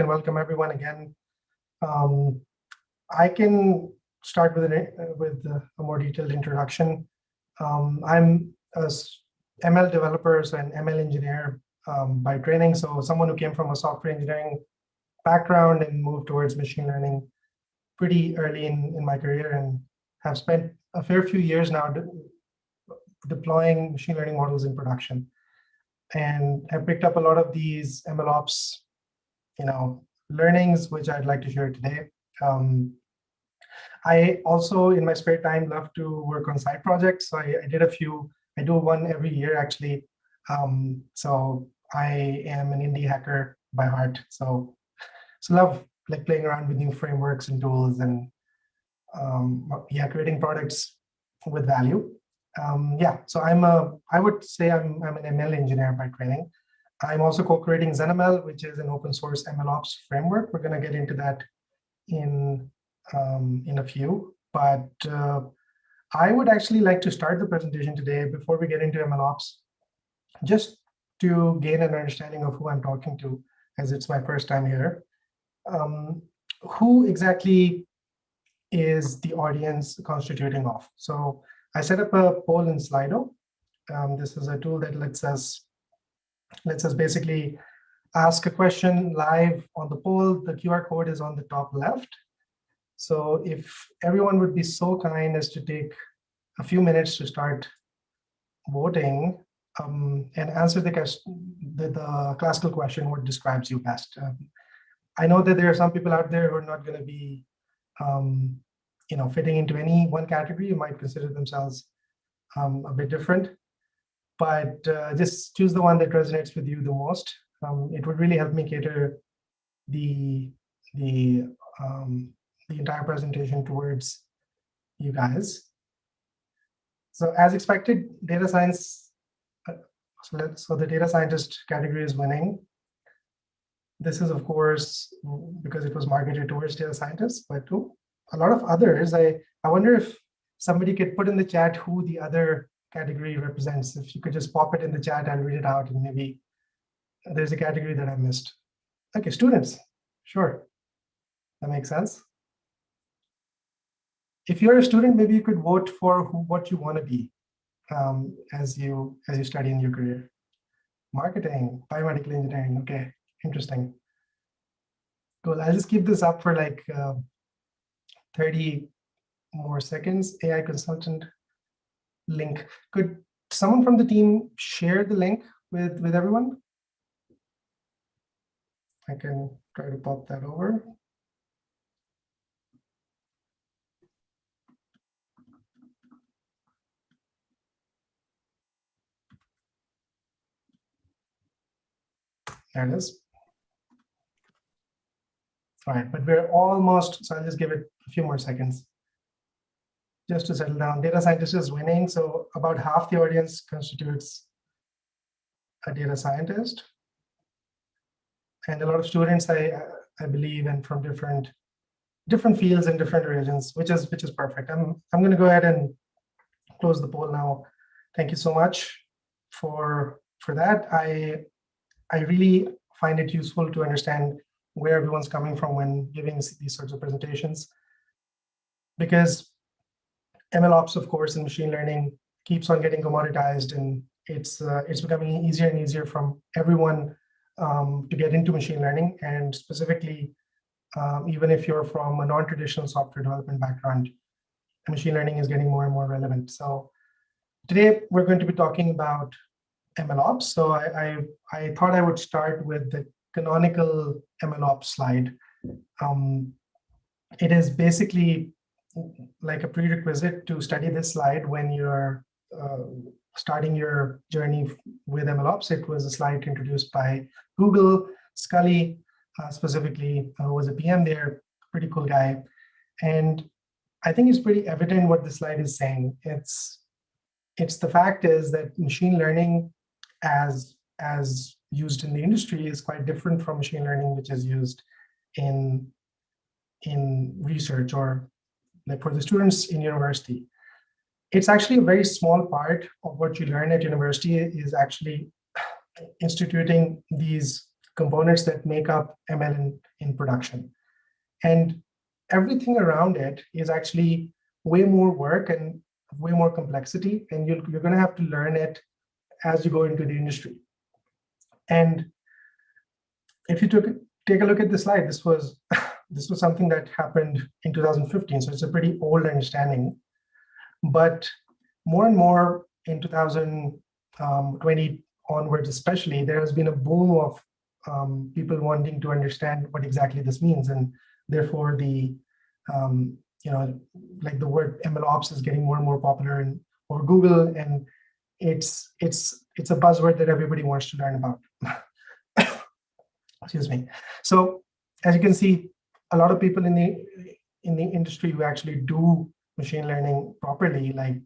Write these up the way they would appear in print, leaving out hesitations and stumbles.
and welcome everyone again. I can start with a more detailed introduction. I'm a ML developer, so an ML engineer by training, so someone who came from a software engineering background and moved towards machine learning pretty early in my career, and have spent a fair few years now deploying machine learning models in production. And I've picked up a lot of these MLOps, learnings, which I'd like to share today. I also, in my spare time, love to work on side projects. So I did a few. I do one every year, actually. So I am an indie hacker by heart. So love playing around with new frameworks and tools, and creating products with value. So I would say I'm an ML engineer by training. I'm also co-creating ZenML, which is an open source MLOps framework. We're going to get into that in a few, but I would actually like to start the presentation today before we get into MLOps, just to gain an understanding of who I'm talking to, as it's my first time here. Who exactly is the audience constituting of? So I set up a poll in Slido. This is a tool that lets us basically ask a question live on the poll. The QR code is on the top left. So if everyone would be so kind as to take a few minutes to start voting and answer the classical question, what describes you best? I know that there are some people out there who are not going to be fitting into any one category. You might consider themselves a bit different, but just choose the one that resonates with you the most. It would really help me cater the entire presentation towards you guys. So as expected, data science. So the data scientist category is winning. This is, of course, because it was marketed towards data scientists, but too a lot of others. I wonder if somebody could put in the chat who the other category represents. If you could just pop it in the chat, I'll read it out, and maybe there's a category that I missed. Okay, students, sure, that makes sense. If you're a student, maybe you could vote for what you want to be as you study in your career. Marketing, biomedical engineering. Okay, interesting. Cool. I'll just keep this up for like 30 more seconds. AI consultant link. Could someone from the team share the link with everyone? I can try to pop that over. There it is. All right, but we're almost, so I'll just give it a few more seconds just to settle down. Data scientist is winning, so about half the audience constitutes a data scientist. And a lot of students, I believe, and from different fields and different regions, which is perfect. I'm going to go ahead and close the poll now. Thank you so much for that. I really find it useful to understand where everyone's coming from when giving these sorts of presentations, because MLOps, of course, in machine learning keeps on getting commoditized, and it's becoming easier and easier from everyone to get into machine learning, and specifically, even if you're from a non-traditional software development background, machine learning is getting more and more relevant. So today we're going to be talking about MLOps. So I thought I would start with the canonical MLOps slide. It is basically like a prerequisite to study this slide when you're starting your journey with MLOps. It was a slide introduced by Google, Scully, specifically, who was a PM there, pretty cool guy. And I think it's pretty evident what the slide is saying. It's the fact is that machine learning as used in the industry is quite different from machine learning which is used in research or like for the students in university. It's actually a very small part of what you learn at university is actually instituting these components that make up ML in production. And everything around it is actually way more work and way more complexity, and you're going to have to learn it as you go into the industry. And if you take a look at the slide, this was something that happened in 2015, so it's a pretty old understanding. But more and more in 2020 onwards, especially, there has been a boom of people wanting to understand what exactly this means, and therefore the like the word MLOps is getting more and more popular over Google, and it's a buzzword that everybody wants to learn about. Excuse me. So as you can see, a lot of people in the industry who actually do machine learning properly, like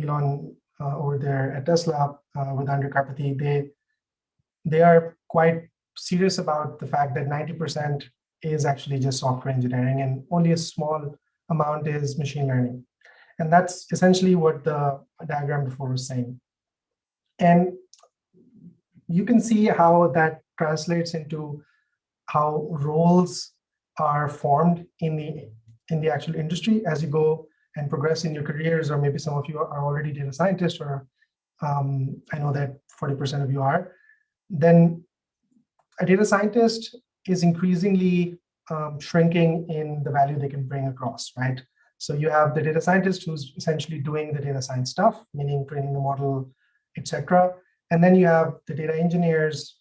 Elon over there at Tesla with Andrew Karpathy, they are quite serious about the fact that 90% is actually just software engineering and only a small amount is machine learning. And that's essentially what the diagram before was saying. And you can see how that translates into how roles are formed in the actual industry as you go and progress in your careers, or maybe some of you are already data scientists, or I know that 40% of you are. Then a data scientist is increasingly shrinking in the value they can bring across, right? So you have the data scientist who's essentially doing the data science stuff, meaning training the model, etc. And then you have the data engineers,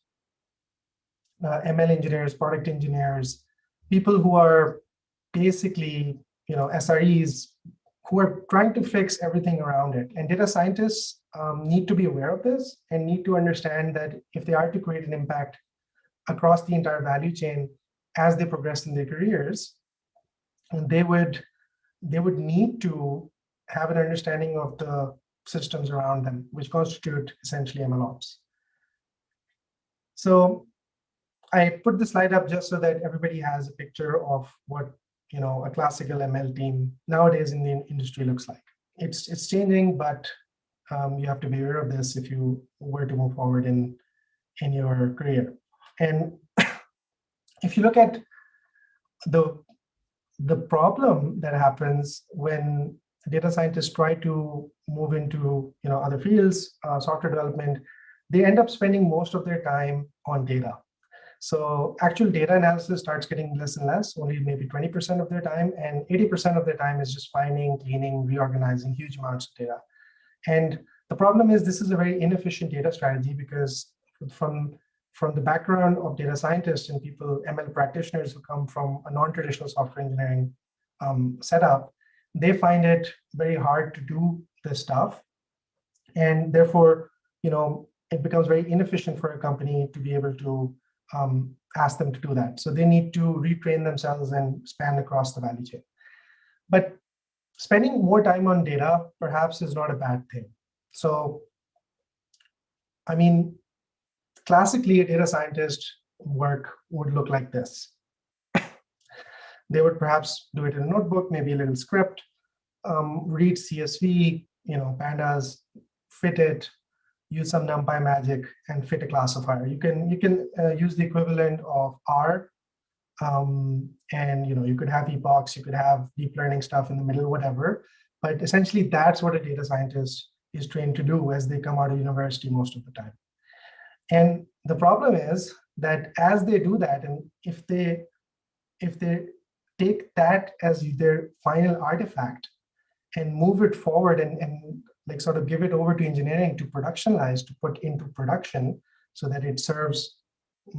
ML engineers, product engineers, people who are basically, SREs who are trying to fix everything around it. And data scientists need to be aware of this and need to understand that if they are to create an impact across the entire value chain as they progress in their careers, they would need to have an understanding of the systems around them, which constitute essentially MLOps. So I put the slide up just so that everybody has a picture of what a classical ML team nowadays in the industry looks like. It's changing, but you have to be aware of this if you were to move forward in your career. And if you look at the problem that happens when data scientists try to move into other fields, software development, they end up spending most of their time on data. So actual data analysis starts getting less and less, only maybe 20% of their time, and 80% of their time is just finding, cleaning, reorganizing huge amounts of data. And the problem is this is a very inefficient data strategy, because from the background of data scientists and people, ML practitioners who come from a non-traditional software engineering setup, they find it very hard to do this stuff. And therefore, it becomes very inefficient for a company to be able to ask them to do that. So they need to retrain themselves and span across the value chain. But spending more time on data perhaps is not a bad thing. So, I mean, classically, a data scientist work would look like this. They would perhaps do it in a notebook, maybe a little script, read CSV, pandas, fit it, use some NumPy magic, and fit a classifier. You can use the equivalent of R, and you could have epochs, you could have deep learning stuff in the middle, whatever. But essentially, that's what a data scientist is trained to do as they come out of university most of the time. And the problem is that as they do that, and if they take that as their final artifact and move it forward and like sort of give it over to engineering to productionalize, to put into production so that it serves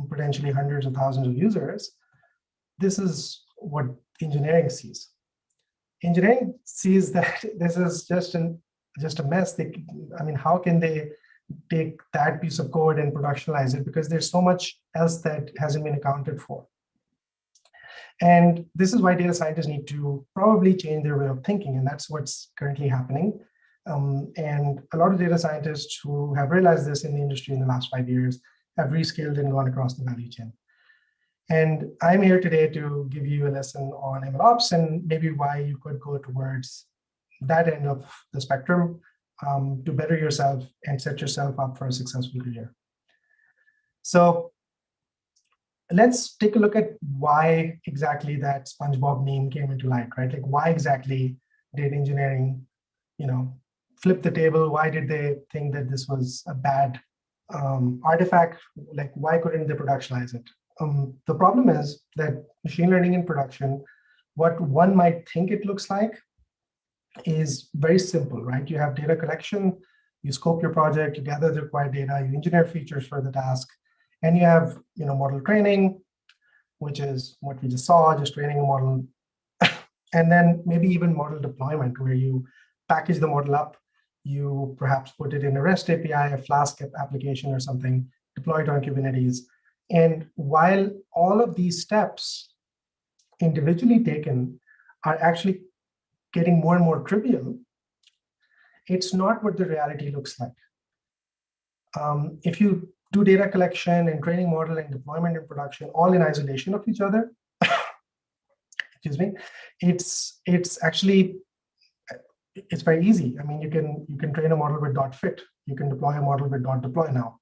potentially hundreds of thousands of users, this is what engineering sees. Engineering sees that this is just a mess. How can they take that piece of code and productionalize it, because there's so much else that hasn't been accounted for. And this is why data scientists need to probably change their way of thinking, and that's what's currently happening. And a lot of data scientists who have realized this in the industry in the last 5 years have reskilled and gone across the value chain. And I'm here today to give you a lesson on MLOps and maybe why you could go towards that end of the spectrum to better yourself and set yourself up for a successful career. So let's take a look at why exactly that SpongeBob meme came into light, right? Like why exactly did engineering, flip the table? Why did they think that this was a bad artifact? Like why couldn't they productionize it? The problem is that machine learning in production, what one might think it looks like is very simple, right? You have data collection, you scope your project, you gather the required data, you engineer features for the task, and you have model training, which is what we just saw, just training a model, and then maybe even model deployment, where you package the model up, you perhaps put it in a REST API, a Flask application or something, deploy it on Kubernetes. And while all of these steps individually taken are actually getting more and more trivial, it's not what the reality looks like. If you do data collection and training model and deployment in production, all in isolation of each other, excuse me, it's actually, it's very easy. I mean, you can train a model with .fit. You can deploy a model with .deploy now.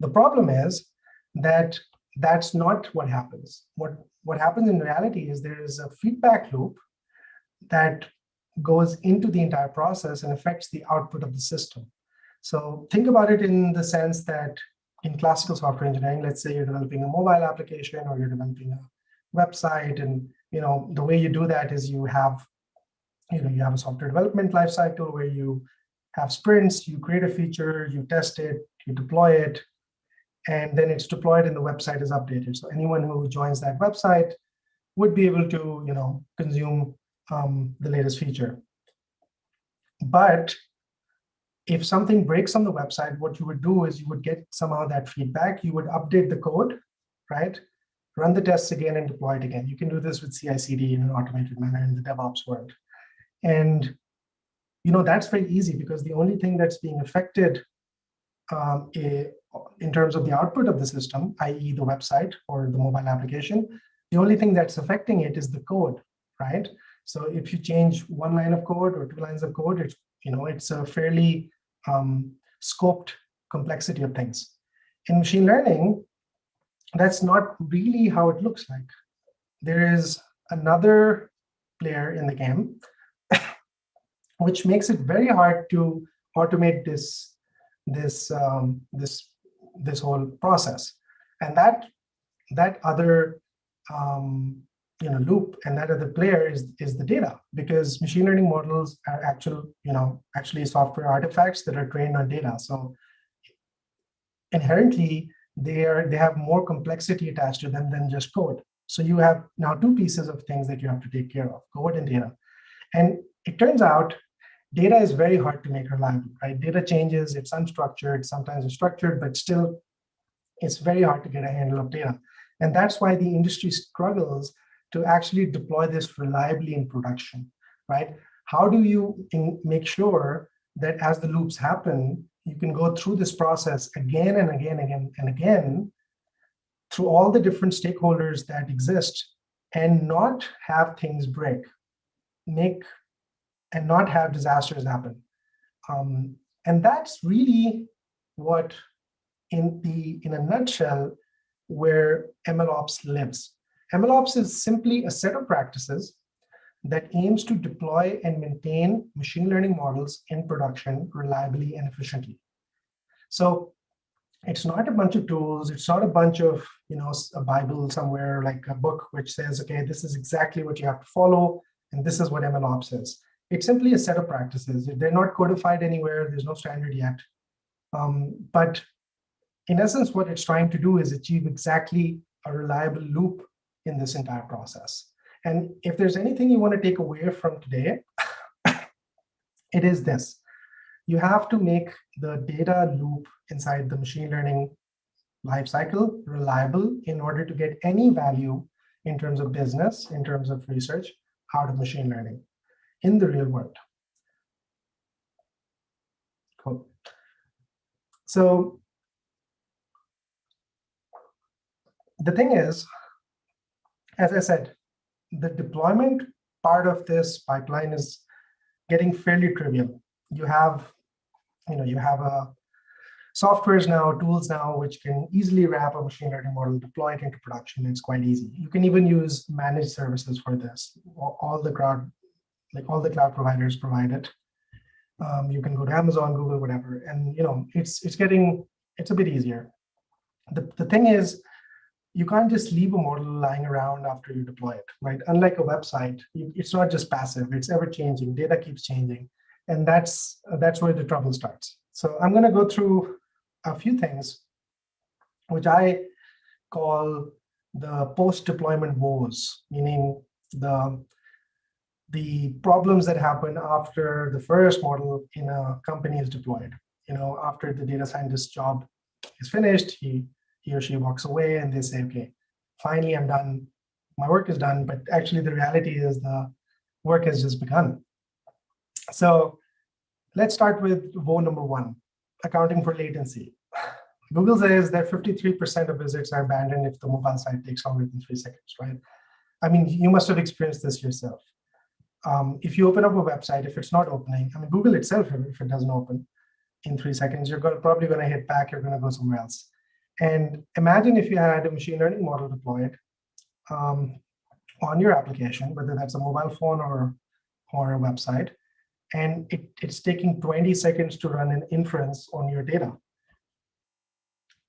The problem is that that's not what happens. What happens in reality is there is a feedback loop that goes into the entire process and affects the output of the system. So think about it in the sense that in classical software engineering, let's say you're developing a mobile application or you're developing a website, and the way you do that is you have a software development lifecycle where you have sprints, you create a feature, you test it, you deploy it, and then it's deployed and the website is updated. So anyone who joins that website would be able to consume the latest feature. But if something breaks on the website, what you would do is you would get somehow that feedback, you would update the code, right? Run the tests again and deploy it again. You can do this with CI/CD in an automated manner in the DevOps world. And that's very easy because the only thing that's being affected in terms of the output of the system, i.e. the website or the mobile application, the only thing that's affecting it is the code, right? So if you change one line of code or two lines of code, it's a fairly scoped complexity of things. In machine learning, that's not really how it looks like. There is another player in the game, which makes it very hard to automate this whole process. And that other loop and that other player is the data, because machine learning models are actually software artifacts that are trained on data. So inherently, they have more complexity attached to them than just code. So you have now two pieces of things that you have to take care of: code and data. And it turns out data is very hard to make reliable, right? Data changes, it's unstructured, sometimes it's structured, but still it's very hard to get a handle of data. And that's why the industry struggles to actually deploy this reliably in production, right? How do you make sure that as the loops happen, you can go through this process again and again and again through all the different stakeholders that exist and not have things break, and not have disasters happen. And that's really what, in a nutshell, where MLOps lives. MLOps is simply a set of practices that aims to deploy and maintain machine learning models in production reliably and efficiently. So it's not a bunch of tools. It's not a bunch of, a Bible somewhere, like a book which says, okay, this is exactly what you have to follow, and this is what MLOps is. It's simply a set of practices. They're not codified anywhere. There's no standard yet. But in essence, what it's trying to do is achieve exactly a reliable loop in this entire process. And if there's anything you want to take away from today, it is this. You have to make the data loop inside the machine learning lifecycle reliable in order to get any value in terms of business, in terms of research, out of machine learning in the real world. Cool. So the thing is, as I said, the deployment part of this pipeline is getting fairly trivial. You have a softwares now, tools now, which can easily wrap a machine learning model, deploy it into production. It's quite easy. You can even use managed services for this. All the cloud providers provide it. You can go to Amazon, Google, whatever, and it's a bit easier. The thing is, you can't just leave a model lying around after you deploy it, right? Unlike a website, it's not just passive; it's ever changing. Data keeps changing, and that's where the trouble starts. So I'm going to go through a few things, which I call the post-deployment woes, meaning the problems that happen after the first model in a company is deployed. After the data scientist's job is finished, he or she walks away and they say, okay, finally I'm done, my work is done, but actually the reality is the work has just begun. So let's start with woe number one, accounting for latency. Google says that 53% of visits are abandoned if the mobile site takes longer than 3 seconds, right? I mean, you must have experienced this yourself. If you open up a website, if it's not opening, I mean, Google itself, if it doesn't open in 3 seconds, you're probably going to hit back, you're going to go somewhere else. And imagine if you had a machine learning model deployed on your application, whether that's a mobile phone or a website, and it's taking 20 seconds to run an inference on your data.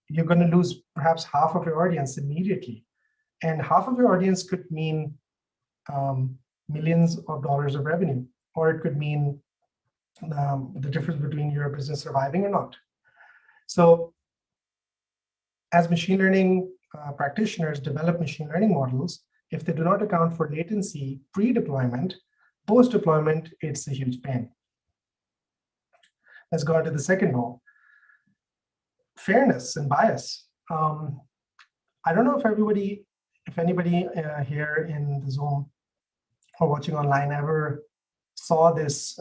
You're going to lose perhaps half of your audience immediately. And half of your audience could mean millions of dollars of revenue, or it could mean the difference between your business surviving or not. So as machine learning practitioners develop machine learning models, if they do not account for latency pre-deployment, post-deployment, it's a huge pain. Let's go on to the second woe. Fairness and bias. I don't know if anybody here in the Zoom or watching online ever saw this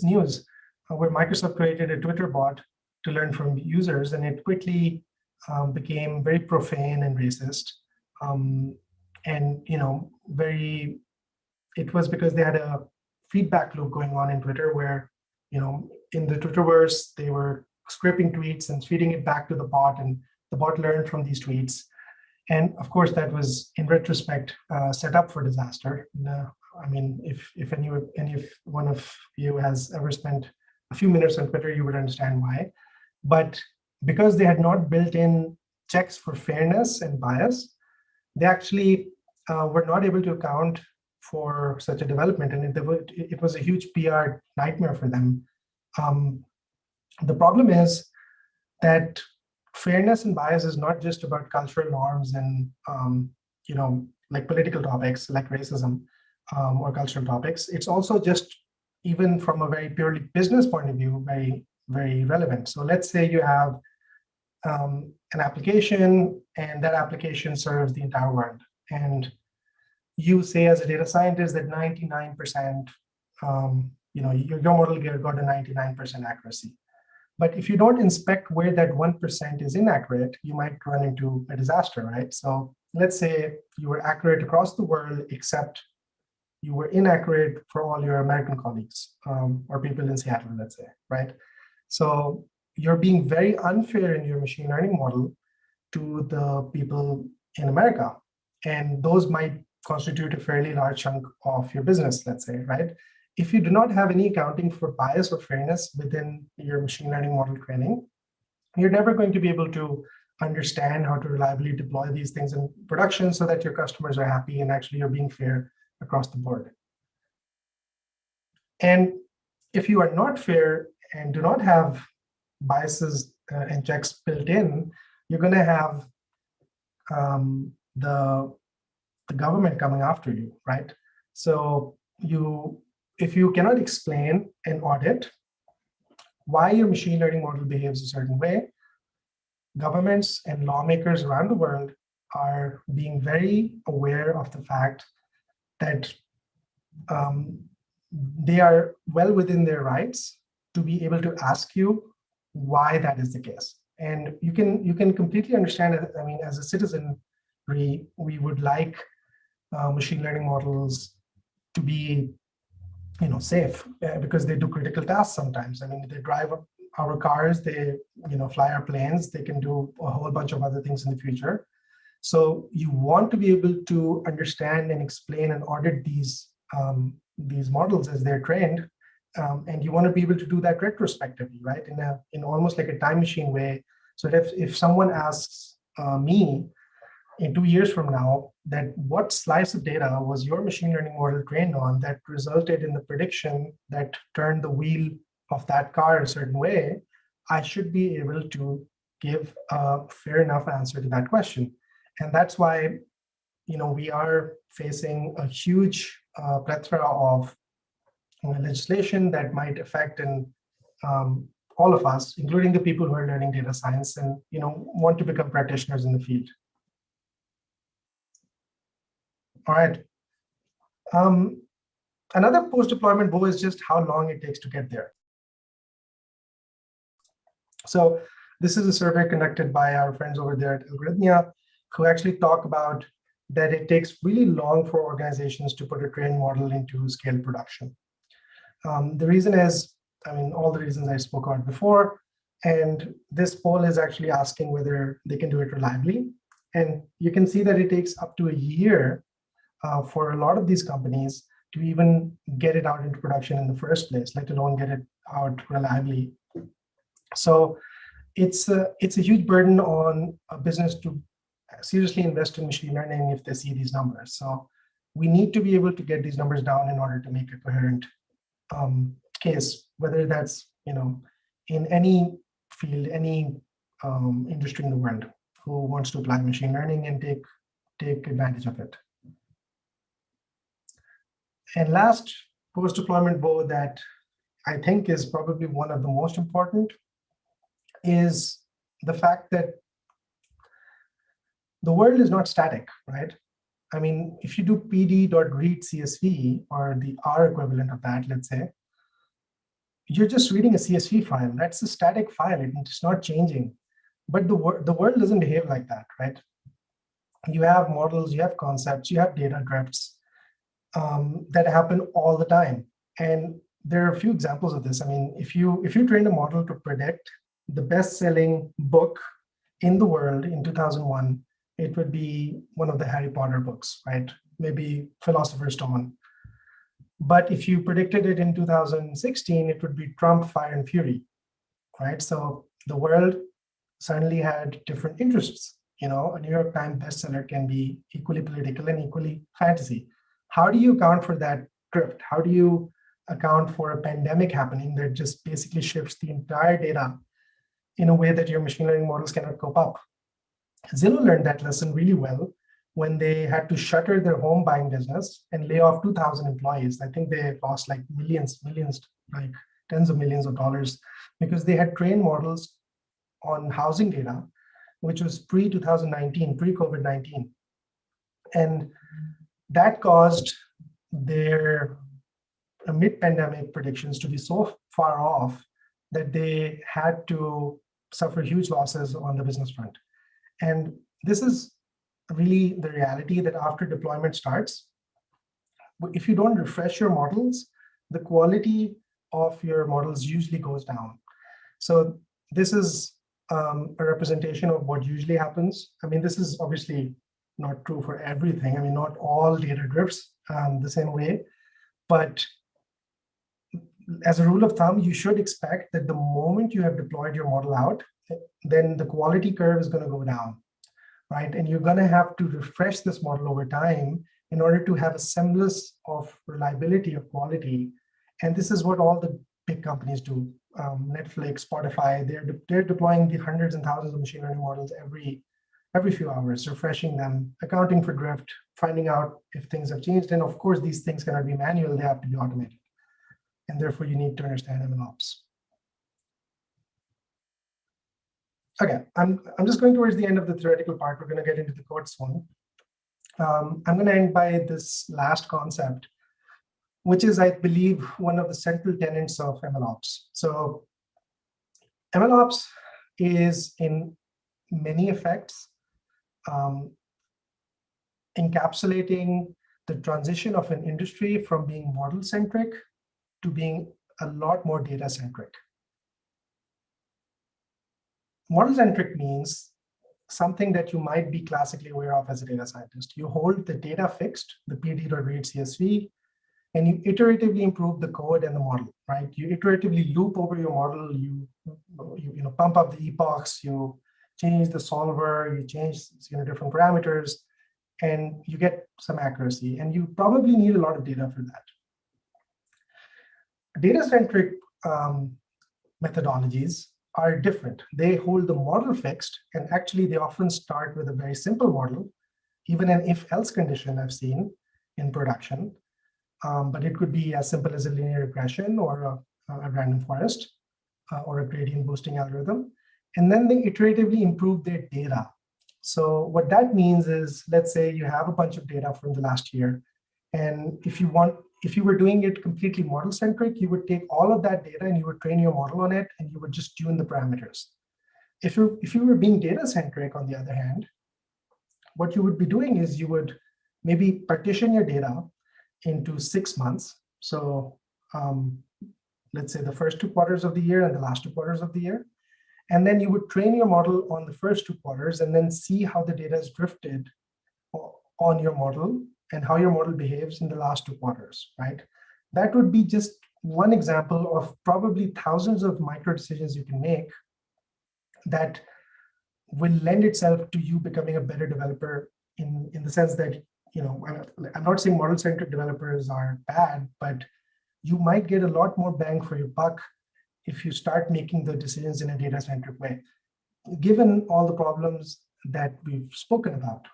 news where Microsoft created a Twitter bot to learn from users, and it quickly became very profane and racist. It was because they had a feedback loop going on in Twitter where, in the Twitterverse, they were scraping tweets and feeding it back to the bot, and the bot learned from these tweets. And of course, that was, in retrospect, set up for disaster. I mean, if any one of you has ever spent a few minutes on Twitter, you would understand why. But because they had not built in checks for fairness and bias, they actually were not able to account for such a development, and it was a huge PR nightmare for them. The problem is that fairness and bias is not just about cultural norms and like political topics like racism or cultural topics. It's also just, even from a very purely business point of view, very, very relevant. So let's say you have an application, and that application serves the entire world, and you say as a data scientist that 99%, your model got a 99% accuracy. But if you don't inspect where that 1% is inaccurate, you might run into a disaster, right? So let's say you were accurate across the world, except you were inaccurate for all your American colleagues or people in Seattle, let's say, right? So you're being very unfair in your machine learning model to the people in America. And those might constitute a fairly large chunk of your business, let's say, right? If you do not have any accounting for bias or fairness within your machine learning model training, you're never going to be able to understand how to reliably deploy these things in production so that your customers are happy and actually you're being fair across the board. And if you are not fair and do not have biases and checks built in, you're going to have the government coming after you, right? So if you cannot explain and audit why your machine learning model behaves a certain way, governments and lawmakers around the world are being very aware of the fact that they are well within their rights to be able to ask you why that is the case. And you can completely understand it. I mean, as a citizen, we would like machine learning models to be safe because they do critical tasks sometimes. I mean, they drive our cars, they fly our planes, they can do a whole bunch of other things in the future. So you want to be able to understand and explain and audit these models as they're trained, and you want to be able to do that retrospectively, right? In almost like a time machine way. So that if someone asks me in 2 years from now that what slice of data was your machine learning model trained on that resulted in the prediction that turned the wheel of that car a certain way, I should be able to give a fair enough answer to that question. And that's why we are facing a huge plethora of legislation that might affect all of us, including the people who are learning data science and want to become practitioners in the field. All right. Another post-deployment woe is just how long it takes to get there. So this is a survey conducted by our friends over there at Algorithmia, who actually talk about that it takes really long for organizations to put a trained model into scale production. The reason is, all the reasons I spoke about before, and this poll is actually asking whether they can do it reliably. And you can see that it takes up to a year for a lot of these companies to even get it out into production in the first place, let alone get it out reliably. So it's a huge burden on a business to seriously invest in machine learning if they see these numbers. So we need to be able to get these numbers down in order to make a coherent case, whether that's in any field, any industry in the world who wants to apply machine learning and take advantage of it. And last post-deployment woe that I think is probably one of the most important is the fact that the world is not static, right? If you do pd.read CSV or the R equivalent of that, let's say, you're just reading a CSV file. That's a static file. It's not changing. But the world doesn't behave like that, right? You have models, you have concepts, you have data drifts that happen all the time. And there are a few examples of this. If you train a model to predict the best-selling book in the world in 2001, it would be one of the Harry Potter books, right? Maybe Philosopher's Stone. But if you predicted it in 2016, it would be Trump, Fire and Fury, right? So the world suddenly had different interests. A New York Times bestseller can be equally political and equally fantasy. How do you account for that drift? How do you account for a pandemic happening that just basically shifts the entire data in a way that your machine learning models cannot cope up? Zillow learned that lesson really well when they had to shutter their home buying business and lay off 2,000 employees. I think they lost like millions, like tens of millions of dollars, because they had trained models on housing data, which was pre-2019, pre-COVID-19. And that caused their mid-pandemic predictions to be so far off that they had to suffer huge losses on the business front. And this is really the reality that after deployment starts, if you don't refresh your models, the quality of your models usually goes down. So this is a representation of what usually happens. This is obviously not true for everything. Not all data drifts the same way, but as a rule of thumb, you should expect that the moment you have deployed your model out, then the quality curve is going to go down, right? And you're going to have to refresh this model over time in order to have a semblance of reliability of quality. And this is what all the big companies do. Netflix, Spotify, they're deploying the hundreds and thousands of machine learning models every few hours, refreshing them, accounting for drift, finding out if things have changed. And of course, these things cannot be manual, they have to be automated. And therefore, you need to understand MLOps. Okay, I'm just going towards the end of the theoretical part. We're going to get into the code soon. I'm going to end by this last concept, which is, I believe, one of the central tenets of MLOps. So MLOps is, in many effects, encapsulating the transition of an industry from being model-centric to being a lot more data-centric. Model-centric means something that you might be classically aware of as a data scientist. You hold the data fixed, the pd.read CSV, and you iteratively improve the code and the model, right? You iteratively loop over your model, you pump up the epochs, you change the solver, you change different parameters, and you get some accuracy. And you probably need a lot of data for that. Data-centric methodologies are different. They hold the model fixed, and actually they often start with a very simple model, even an if-else condition I've seen in production. But it could be as simple as a linear regression or a random forest or a gradient boosting algorithm. And then they iteratively improve their data. So what that means is, let's say you have a bunch of data from the last year. And if you were doing it completely model-centric, you would take all of that data and you would train your model on it, and you would just tune the parameters. If you were being data-centric, on the other hand, what you would be doing is you would maybe partition your data into 6 months. So let's say the first 2 quarters of the year and the last 2 quarters of the year. And then you would train your model on the first 2 quarters and then see how the data is drifted on your model and how your model behaves in the last 2 quarters, right? That would be just one example of probably thousands of micro decisions you can make that will lend itself to you becoming a better developer in the sense that, I'm not saying model-centric developers are bad, but you might get a lot more bang for your buck if you start making the decisions in a data-centric way, given all the problems that we've spoken about.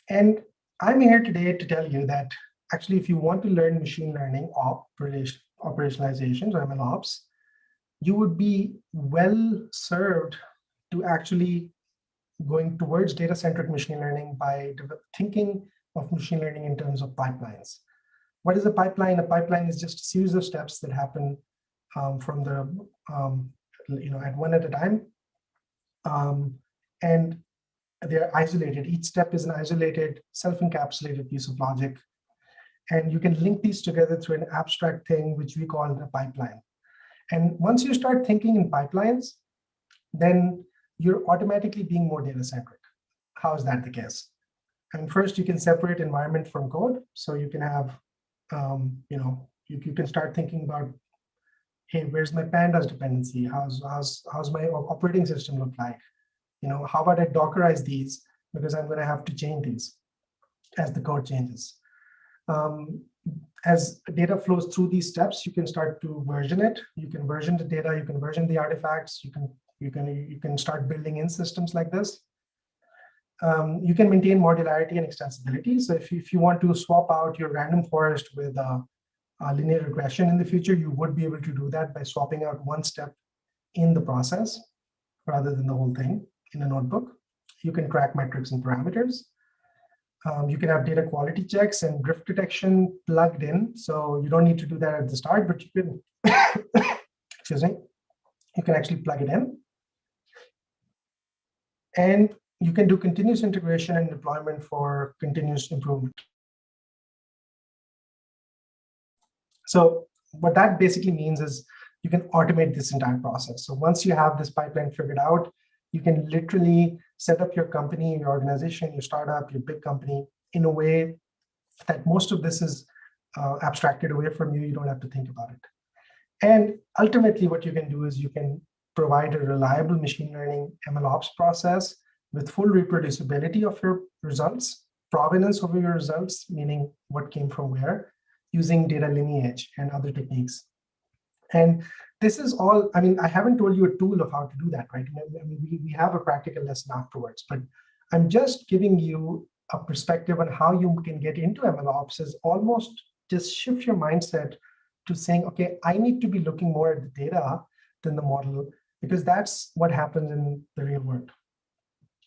And I'm here today to tell you that actually, if you want to learn machine learning operationalizations or MLOps, you would be well served to actually going towards data-centric machine learning by thinking of machine learning in terms of pipelines. What is a pipeline? A pipeline is just a series of steps that happen from the, at one at a time. And they're isolated. Each step is an isolated, self-encapsulated piece of logic. And you can link these together through an abstract thing, which we call a pipeline. And once you start thinking in pipelines, then you're automatically being more data-centric. How is that the case? And first, you can separate environment from code. So you can have, you can start thinking about, hey, where's my pandas dependency? How's my operating system look like? How about I Dockerize these, because I'm going to have to change these as the code changes. As data flows through these steps, you can start to version it. You can version the data. You can version the artifacts. You can start building in systems like this. You can maintain modularity and extensibility. So if you want to swap out your random forest with a linear regression in the future, you would be able to do that by swapping out one step in the process rather than the whole thing in a notebook. You can track metrics and parameters. You can have data quality checks and drift detection plugged in. So you don't need to do that at the start, but you can, excuse me, you can actually plug it in. And you can do continuous integration and deployment for continuous improvement. So what that basically means is you can automate this entire process. So once you have this pipeline figured out, you can literally set up your company, your organization, your startup, your big company in a way that most of this is abstracted away from you. You don't have to think about it. And ultimately, what you can do is you can provide a reliable machine learning MLOps process with full reproducibility of your results, provenance of your results, meaning what came from where, using data lineage and other techniques. And this is all, I haven't told you a tool of how to do that, right? We have a practical lesson afterwards, but I'm just giving you a perspective on how you can get into MLOps is almost just shift your mindset to saying, okay, I need to be looking more at the data than the model, because that's what happens in the real world.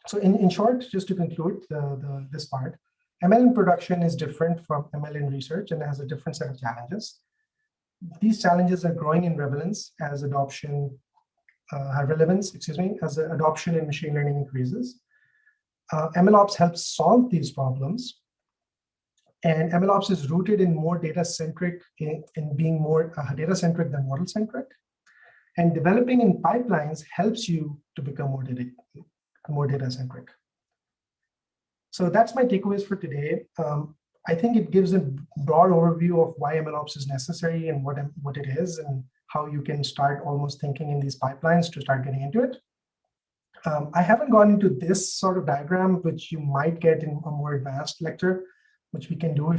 So in short, just to conclude this part, ML in production is different from ML in research and has a different set of challenges. These challenges are growing in relevance as adoption as adoption in machine learning increases. MLOps helps solve these problems. And MLOps is rooted in more data-centric, in being more data-centric than model-centric. And developing in pipelines helps you to become more data-centric. So that's my takeaways for today. I think it gives a broad overview of why MLOps is necessary and what it is and how you can start almost thinking in these pipelines to start getting into it. I haven't gone into this sort of diagram, which you might get in a more advanced lecture, which we can do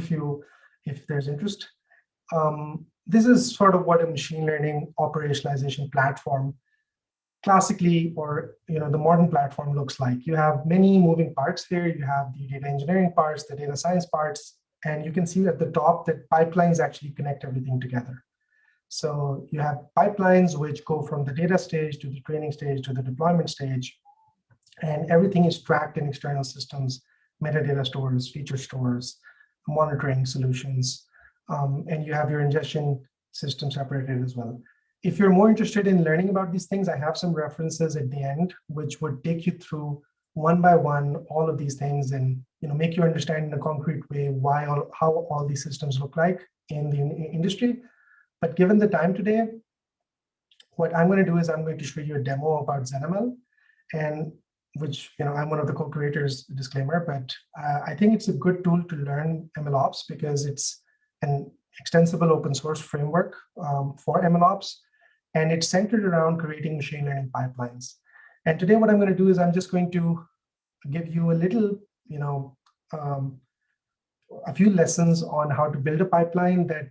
if there's interest. This is sort of what a machine learning operationalization platform classically, or the modern platform looks like. You have many moving parts here. You have the data engineering parts, the data science parts, and you can see at the top that pipelines actually connect everything together. So you have pipelines which go from the data stage to the training stage to the deployment stage, and everything is tracked in external systems, metadata stores, feature stores, monitoring solutions, and you have your ingestion system separated as well. If you're more interested in learning about these things, I have some references at the end, which would take you through one by one all of these things and make you understand in a concrete way how all these systems look like in the industry. But given the time today, what I'm going to do is I'm going to show you a demo about ZenML, and which I'm one of the co-creators, disclaimer, but I think it's a good tool to learn MLOps because it's an extensible open source framework for MLOps, and it's centered around creating machine learning pipelines. And today what I'm going to do is I'm just going to give you a little, a few lessons on how to build a pipeline that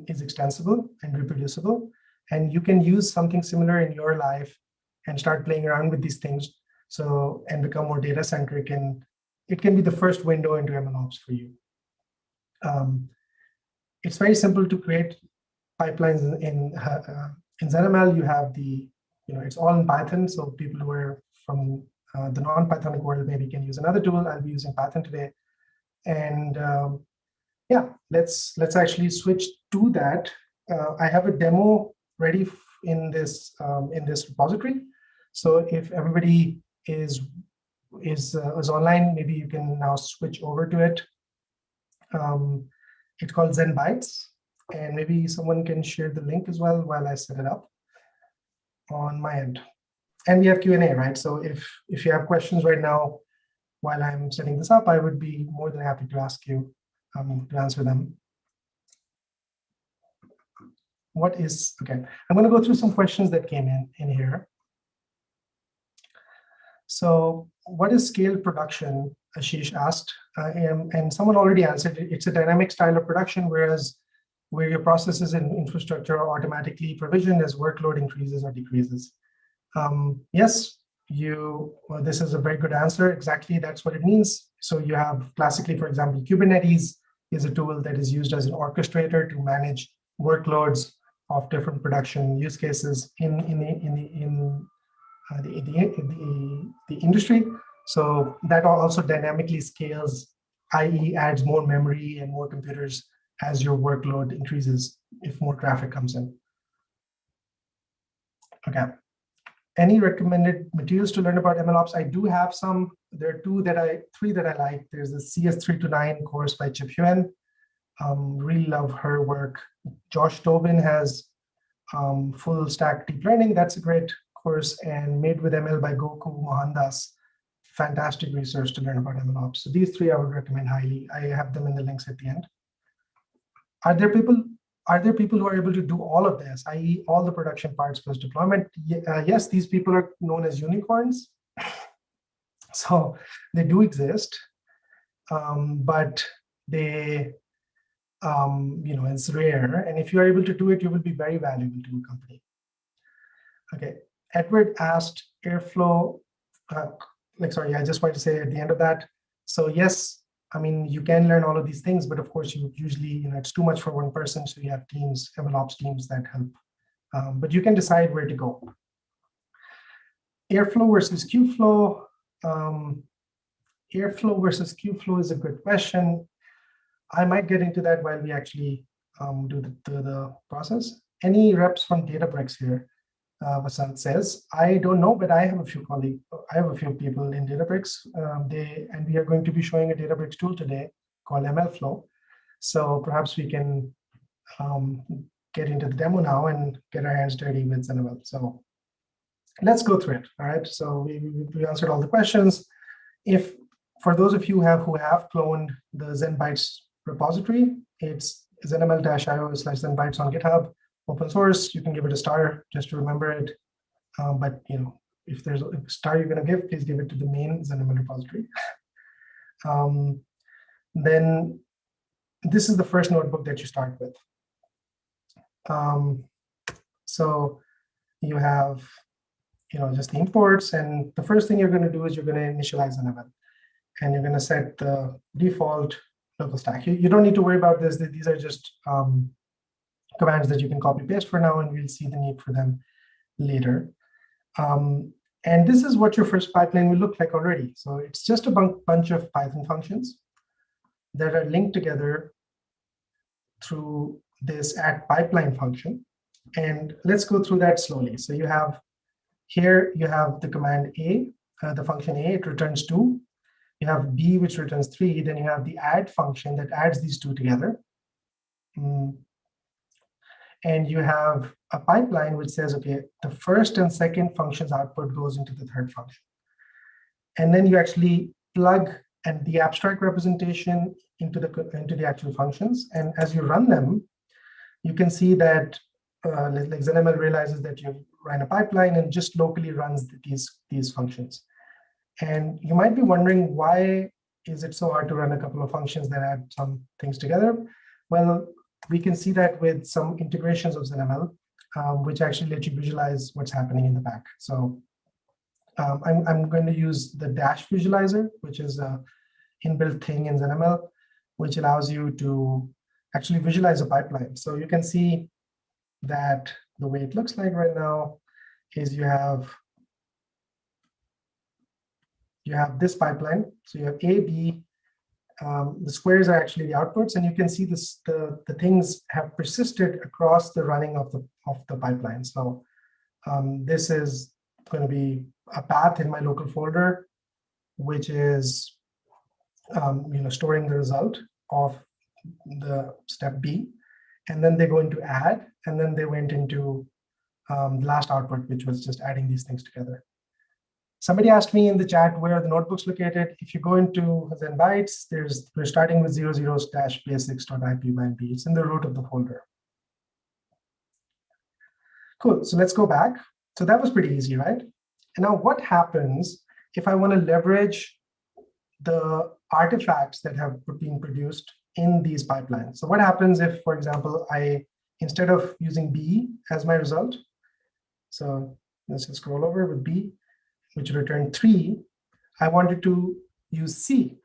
is extensible and reproducible. And you can use something similar in your life and start playing around with these things and become more data-centric. And it can be the first window into MLOps for you. It's very simple to create pipelines in ZenML. You have it's all in Python. So people who are from the non-Pythonic world maybe can use another tool. I'll be using Python today. And yeah, let's actually switch to that. I have a demo ready in this repository. So if everybody is online, maybe you can now switch over to it. It's called ZenBytes, and maybe someone can share the link as well while I set it up on my end. And we have Q&A, right? So if you have questions right now while I'm setting this up, I would be more than happy to ask you to answer them. Okay, I'm going to go through some questions that came in here. So what is scaled production? Ashish asked, and someone already answered it. It's a dynamic style of production, where your processes and infrastructure are automatically provisioned as workload increases or decreases. Yes, this is a very good answer. Exactly, that's what it means. So you have classically, for example, Kubernetes is a tool that is used as an orchestrator to manage workloads of different production use cases in the industry. So that also dynamically scales, i.e. adds more memory and more computers as your workload increases if more traffic comes in. Okay. Any recommended materials to learn about MLOps? I do have some. There are three that I like. There's the CS329 course by Chip Huen. Really love her work. Josh Tobin has full stack deep learning. That's a great course. And Made with ML by Goku Mohandas. Fantastic research to learn about MLOps. So these three I would recommend highly. I have them in the links at the end. Are there people who are able to do all of this, i.e. all the production parts plus deployment? Yes, these people are known as unicorns. So they do exist, but they, it's rare. And if you are able to do it, you will be very valuable to a company. Okay, Edward asked Airflow, I just wanted to say at the end of that. So yes, I mean, you can learn all of these things, but of course you usually, it's too much for one person. So you have teams, MLOps teams that help, but you can decide where to go. Airflow versus Qflow. Airflow versus Qflow is a good question. I might get into that while we actually do the process. Any reps from Databricks here? Vasant says, I don't know, but I have a few colleagues. I have a few people in Databricks. And we are going to be showing a Databricks tool today called MLflow. So perhaps we can get into the demo now and get our hands dirty with ZenML. So let's go through it. All right. So we answered all the questions. If for those of you who have cloned the ZenBytes repository, it's zenml-io/zenbytes on GitHub, open source. You can give it a star just to remember it. But if there's a star you're going to give, please give it to the main ZenML repository. Then this is the first notebook that you start with. So you have just the imports, and the first thing you're going to do is you're going to initialize ZenML, and you're going to set the default local stack. You don't need to worry about this. These are just commands that you can copy paste for now, and we'll see the need for them later. And this is what your first pipeline will look like already. So it's just a bunch of Python functions that are linked together through this add pipeline function. And let's go through that slowly. So you have the command A, the function A, it returns 2. You have B, which returns 3. Then you have the add function that adds these two together. And you have a pipeline which says, okay, the first and second function's output goes into the third function. And then you actually plug and the abstract representation into the actual functions. And as you run them, you can see that like ZenML realizes that you've run a pipeline and just locally runs these functions. And you might be wondering, why is it so hard to run a couple of functions that add some things together? Well, we can see that with some integrations of ZenML, which actually let you visualize what's happening in the back. So I'm going to use the dash visualizer, which is an inbuilt thing in ZenML, which allows you to actually visualize a pipeline. So you can see that the way it looks like right now is you have this pipeline. So you have A, B. The squares are actually the outputs, and you can see this, the things have persisted across the running of the pipeline. So this is going to be a path in my local folder, which is storing the result of the step B, and then they go into add, and then they went into the last output, which was just adding these things together. Somebody asked me in the chat where are the notebooks located. If you go into ZenBytes, we're starting with 00/basics.ipynb. It's in the root of the folder. Cool. So let's go back. So that was pretty easy, right? And now what happens if I want to leverage the artifacts that have been produced in these pipelines? So what happens if, for example, instead of using B as my result, so let's just scroll over with B, which returned 3, I wanted to use C,